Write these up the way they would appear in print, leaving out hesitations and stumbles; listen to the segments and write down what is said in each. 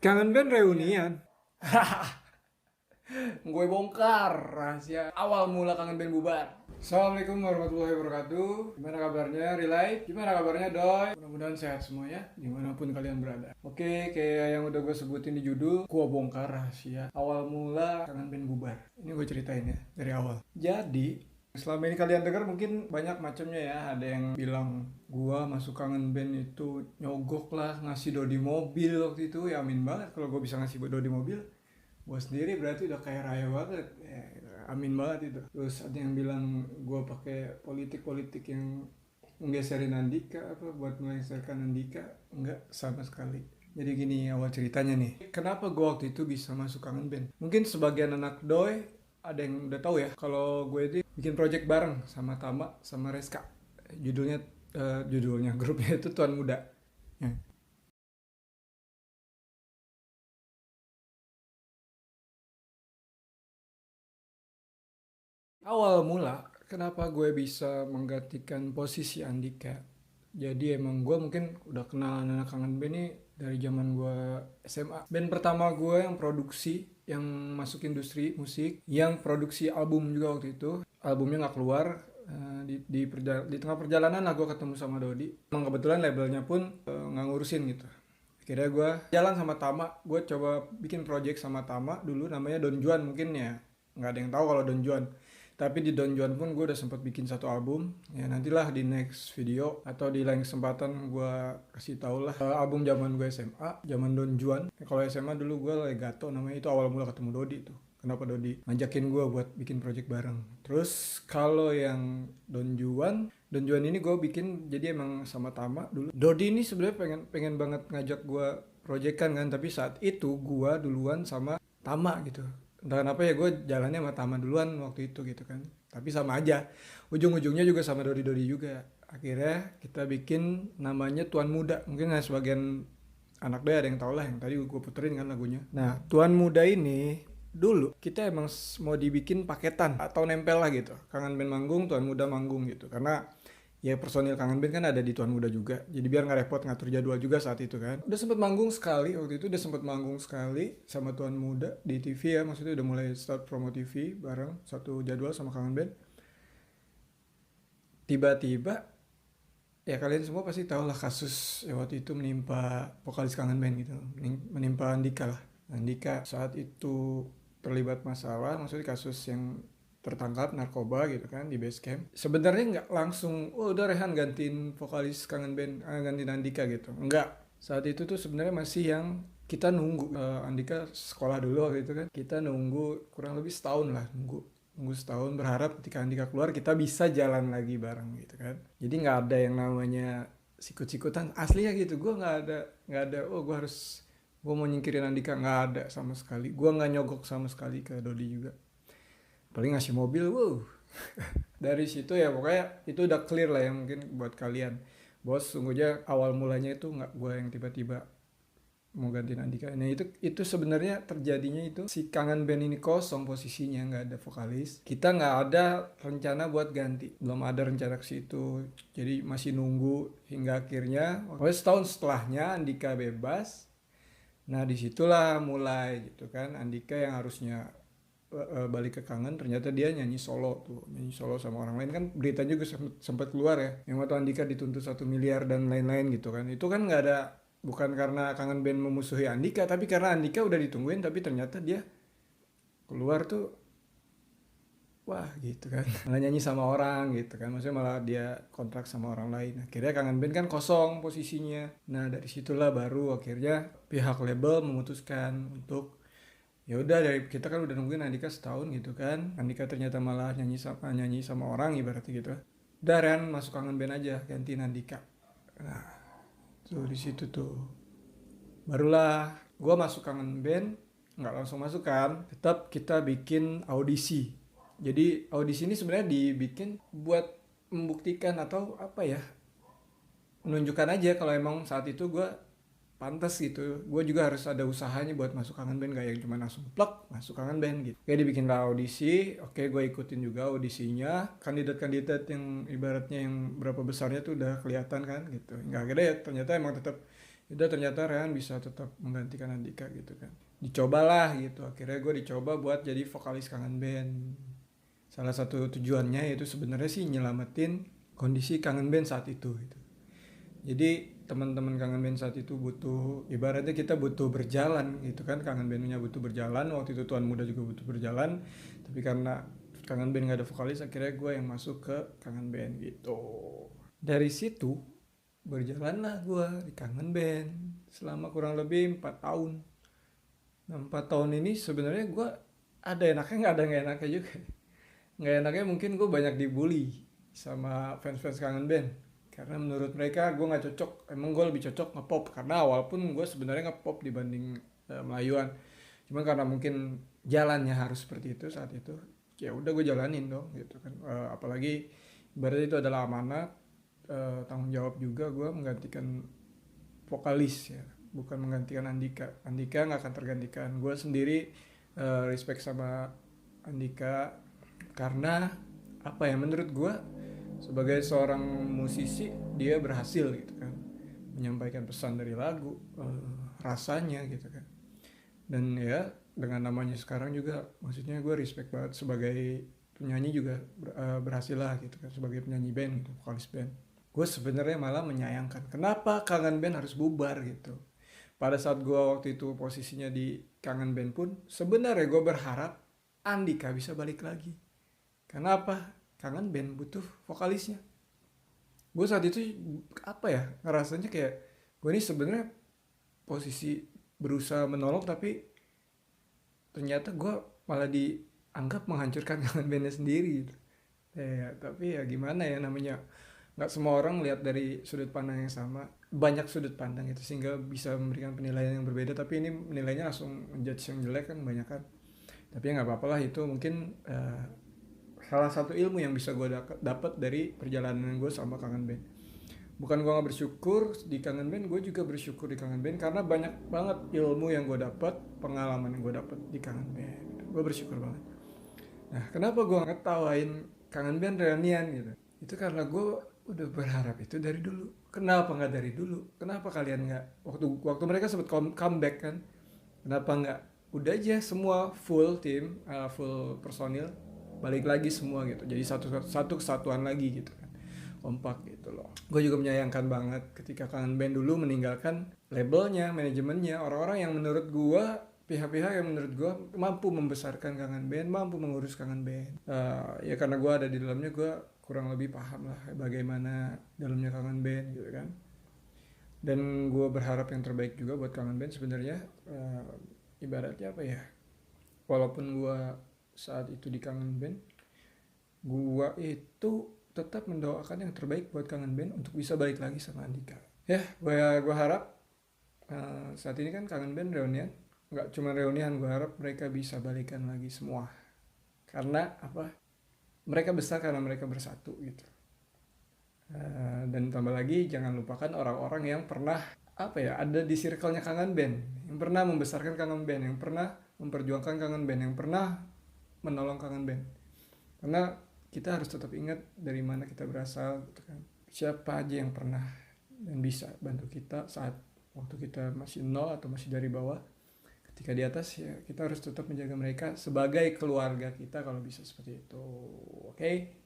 Kangen band reunian. Gue bongkar rahasia awal mula kangen band bubar. Assalamualaikum warahmatullahi wabarakatuh. Gimana kabarnya, Relay? Gimana kabarnya, Doi? Mudah-mudahan sehat semua ya, dimanapun kalian berada. Oke, kayak yang udah gue sebutin di judul, gue bongkar rahasia awal mula kangen band bubar. Ini gue ceritain ya, dari awal. Jadi, selama ini kalian dengar mungkin banyak macamnya ya. Ada yang bilang gua masuk kangen band itu nyogok lah, ngasih Dodi mobil waktu itu. Ya amin banget kalau gue bisa ngasih Dodi mobil. Gue sendiri berarti udah kaya raya banget ya, amin banget itu. Terus ada yang bilang gue pakai politik yang menggeserin Andika apa buat melengsarkan Andika. Enggak sama sekali. Jadi gini awal ceritanya nih, kenapa gue waktu itu bisa masuk kangen band? Mungkin sebagian anak doi ada yang udah tahu ya kalau gue itu bikin project bareng sama Tama sama Reska. Judulnya grupnya itu Tuan Muda ya. Awal mula, kenapa gue bisa menggantikan posisi Andika? Jadi emang gue mungkin udah kenal anak kangen band ini dari zaman gue SMA. Band pertama gue yang produksi, yang masuk industri musik, yang produksi album juga waktu itu. Albumnya nggak keluar. Di tengah perjalanan lah gue ketemu sama Dodi. Emang kebetulan labelnya pun nggak ngurusin gitu. Akhirnya gue jalan sama Tama, gue coba bikin project sama Tama dulu namanya Don Juan mungkin ya. Nggak ada yang tahu kalau Don Juan. Tapi di Don Juan pun gue udah sempat bikin satu album. Ya nantilah di next video atau di lain kesempatan gue kasih tau lah album zaman gue SMA, zaman Don Juan. Kalau SMA dulu gue Legato namanya, itu awal mula ketemu Dodi tuh. Kenapa Dodi ngajakin gue buat bikin project bareng. Terus kalau yang Don Juan ini gue bikin jadi emang sama Tama dulu. Dodi ini sebenarnya pengen pengen banget ngajak gue projectan kan, tapi saat itu gue duluan sama Tama gitu. Entah kenapa ya gue jalannya sama Tama duluan waktu itu gitu kan. Tapi sama aja. Ujung-ujungnya juga sama Dodi-Dodi juga. Akhirnya kita bikin namanya Tuan Muda. Mungkin sebagian anak dia ada yang tau lah yang tadi gue puterin kan lagunya. Nah, Tuan Muda ini dulu kita emang mau dibikin paketan atau nempel lah gitu. Kangen band manggung, Tuan Muda manggung gitu. Karena ya personil kangen band kan ada di Tuan Muda juga. Jadi biar nggak repot ngatur jadwal juga saat itu kan. Udah sempat manggung sekali waktu itu, udah sempat manggung sekali sama Tuan Muda di TV ya. Maksudnya udah mulai start promo TV bareng satu jadwal sama kangen band. Tiba-tiba ya kalian semua pasti tahu lah kasus ya waktu itu menimpa vokalis kangen band gitu, menimpa Andika lah. Andika saat itu terlibat masalah, maksudnya kasus yang tertangkap narkoba gitu kan di base camp. Sebenarnya nggak langsung, oh udah Rehan gantiin vokalis kangen band, gantiin Andika gitu. Enggak. Saat itu tuh sebenarnya masih yang kita nunggu. Andika sekolah dulu waktu itu kan. Kita nunggu kurang lebih setahun lah nunggu. Nunggu setahun berharap ketika Andika keluar kita bisa jalan lagi bareng gitu kan. Jadi nggak ada yang namanya sikut-sikutan aslinya gitu. Gue nggak ada. Oh gue mau nyingkirin Andika, nggak ada sama sekali. Gue nggak nyogok sama sekali ke Dodi juga. Paling ngasih mobil, wow. Dari situ ya pokoknya itu udah clear lah ya mungkin buat kalian. Bos, sungguhnya awal mulanya itu nggak gue yang tiba-tiba mau gantiin Andika. Nah itu sebenarnya terjadinya itu si kangen band ini kosong posisinya, nggak ada vokalis. Kita nggak ada rencana buat ganti, belum ada rencana ke situ. Jadi masih nunggu hingga akhirnya, pokoknya setahun setelahnya Andika bebas. Nah disitulah mulai gitu kan, Andika yang harusnya balik ke kangen ternyata dia nyanyi solo tuh, nyanyi solo sama orang lain kan, beritanya juga sempat keluar ya yang waktu Andika dituntut 1 miliar dan lain-lain gitu kan. Itu kan nggak ada, bukan karena kangen band memusuhi Andika tapi karena Andika udah ditungguin tapi ternyata dia keluar tuh, wah gitu kan, malah nyanyi sama orang gitu kan, maksudnya malah dia kontrak sama orang lain. Akhirnya kangen band kan kosong posisinya. Nah dari situlah baru akhirnya pihak label memutuskan untuk ya udah, dari kita kan udah nungguin Andika setahun gitu kan, Andika ternyata malah nyanyi sama orang ibaratnya gitu. Udah Ren masuk kangen band aja, gantiin Andika. Nah tuh di situ tuh barulah gue masuk kangen band. Nggak langsung masuk kan, tetap kita bikin audisi. Jadi audisi ini sebenarnya dibikin buat membuktikan atau apa ya, menunjukkan aja kalau emang saat itu gue pantas gitu. Gue juga harus ada usahanya buat masuk kangen band, gak yang cuma langsung plek masuk kangen band gitu. Oke dibikin lah audisi, oke gue ikutin juga audisinya. Kandidat-kandidat yang ibaratnya yang berapa besarnya tuh udah kelihatan kan gitu. Hingga akhirnya ya ternyata emang tetap udah ternyata Rehan bisa tetap menggantikan Andika gitu kan. Dicobalah gitu, akhirnya gue dicoba buat jadi vokalis Kangen Band. Salah satu tujuannya yaitu sebenarnya sih nyelamatin kondisi Kangen Band saat itu gitu. Jadi teman-teman Kangen Band saat itu butuh, ibaratnya kita butuh berjalan gitu kan, Kangen Bandnya butuh berjalan, waktu itu Tuan Muda juga butuh berjalan, tapi karena Kangen Band gak ada vokalis, akhirnya gue yang masuk ke Kangen Band gitu. Dari situ berjalanlah gue di Kangen Band selama kurang lebih 4 tahun. Nah 4 tahun ini sebenarnya gue ada enaknya nggak ada nggak enaknya juga. Nggak enaknya mungkin gue banyak dibully sama fans-fans Kangen Band, karena menurut mereka gue nggak cocok. Emang gue lebih cocok ngepop, karena walaupun gue sebenarnya ngepop dibanding Melayuan, cuman karena mungkin jalannya harus seperti itu saat itu, ya udah gue jalanin dong gitu kan. Apalagi berarti itu adalah amanat, tanggung jawab juga gue menggantikan vokalis ya, bukan menggantikan Andika. Andika nggak akan tergantikan. Gue sendiri respect sama Andika karena apa ya, menurut gue sebagai seorang musisi dia berhasil gitu kan, menyampaikan pesan dari lagu, rasanya gitu kan. Dan ya dengan namanya sekarang juga, maksudnya gue respect banget sebagai penyanyi juga, berhasil lah gitu kan sebagai penyanyi band gitu, vokalis band. Gue sebenarnya malah menyayangkan kenapa Kangen Band harus bubar gitu. Pada saat gue waktu itu posisinya di Kangen Band pun sebenarnya gue berharap Andika bisa balik lagi. Karena apa? Kangen Band butuh vokalisnya. Gue saat itu apa ya, ngerasanya kayak gue ini sebenarnya posisi berusaha menolong, tapi ternyata gue malah dianggap menghancurkan Kangen Bandnya sendiri gitu. Ya, tapi ya gimana ya, namanya nggak semua orang lihat dari sudut pandang yang sama, banyak sudut pandang itu sehingga bisa memberikan penilaian yang berbeda, tapi ini nilainya langsung menjudge yang jelek kan banyak kan. Tapi ya nggak apa-apa lah, itu mungkin salah satu ilmu yang bisa gue dapat dari perjalanan gue sama Kangen Band. Bukan gue nggak bersyukur di Kangen Band, gue juga bersyukur di Kangen Band karena banyak banget ilmu yang gue dapat, pengalaman yang gue dapat di Kangen Band. Gue bersyukur banget. Nah, kenapa gue ngetawain Kangen Band reunian gitu? Itu karena gue udah berharap itu dari dulu. Kenapa nggak dari dulu? Kenapa kalian nggak waktu mereka sempat comeback kan? Kenapa nggak udah aja semua full tim, full personil balik lagi semua gitu. Jadi satu kesatuan lagi gitu kan. Kompak gitu loh. Gue juga menyayangkan banget ketika Kangen Band dulu meninggalkan labelnya, manajemennya, orang-orang yang menurut gue, pihak-pihak yang menurut gue mampu membesarkan Kangen Band, mampu mengurus Kangen Band. Ya karena gue ada di dalamnya, gue kurang lebih paham lah bagaimana dalamnya Kangen Band gitu kan. Dan gue berharap yang terbaik juga buat Kangen Band sebenarnya. Ibaratnya apa ya, walaupun gue saat itu di Kangen Band, gue itu tetap mendoakan yang terbaik buat Kangen Band untuk bisa balik lagi sama Andika. Ya, gue harap saat ini kan Kangen Band reunian, nggak cuma reunian, gue harap mereka bisa balikan lagi semua. Karena apa? Mereka besar karena mereka bersatu gitu. Dan tambah lagi jangan lupakan orang-orang yang pernah apa ya, ada di circle-nya Kangen Band, yang pernah membesarkan Kangen Band, yang pernah memperjuangkan Kangen Band, yang pernah menolong Kangen Band. Karena kita harus tetap ingat dari mana kita berasal gitu kan. Siapa aja yang pernah dan bisa bantu kita saat waktu kita masih nol atau masih dari bawah. Ketika di atas ya kita harus tetap menjaga mereka sebagai keluarga kita kalau bisa seperti itu. Oke?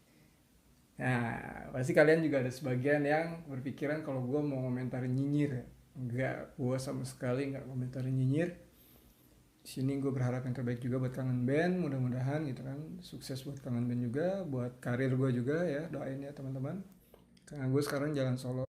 Nah, pasti kalian juga ada sebagian yang berpikiran kalau gue mau komentarin nyinyir ya. Enggak, gue sama sekali enggak komentarin nyinyir. Di sini gue berharap yang terbaik juga buat Kangen Band, mudah-mudahan gitu kan, sukses buat Kangen Band juga, buat karir gue juga ya, doain ya teman-teman. Karena gue sekarang jalan solo.